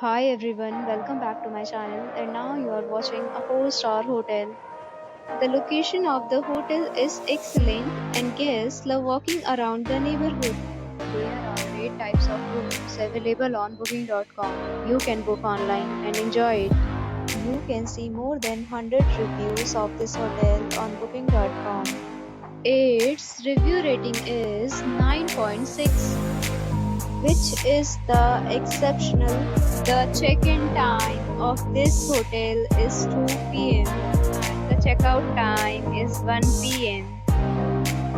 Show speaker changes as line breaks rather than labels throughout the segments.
Hi everyone, welcome back to my channel and now you are watching a 4-star hotel. The location of the hotel is excellent and guests love walking around the neighborhood. There are 8 types of rooms available on booking.com. You can book online and enjoy it. You can see more than 100 reviews of this hotel on booking.com. Its review rating is 9.6, which is the exceptional. The check-in time of this hotel is 2 p.m. and the checkout time is 1 p.m.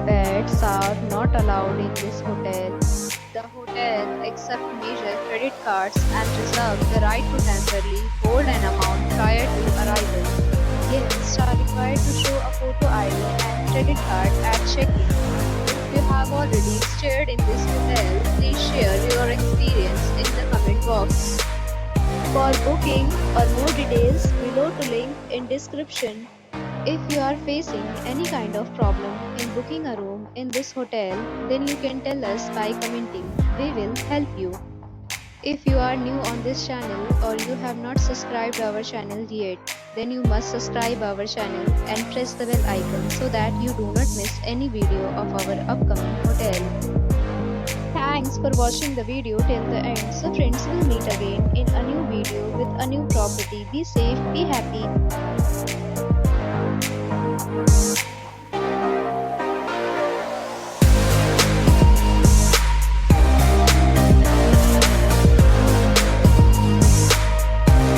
Pets are not allowed in this hotel. The hotel accepts major credit cards and reserves the right to temporarily hold an amount prior to arrival. Guests are required to show a photo ID and credit card at check-in. If you have already stayed in this hotel, please share your experience in the comment box. For booking or more details, below to link in description. If you are facing any kind of problem in booking a room in this hotel, then you can tell us by commenting. We will help you. If you are new on this channel or you have not subscribed our channel yet, then you must subscribe our channel and press the bell icon so that you do not miss any video of our upcoming hotel. Thanks for watching the video till the end. So friends, will meet again in a new video with a new property. Be safe, be happy.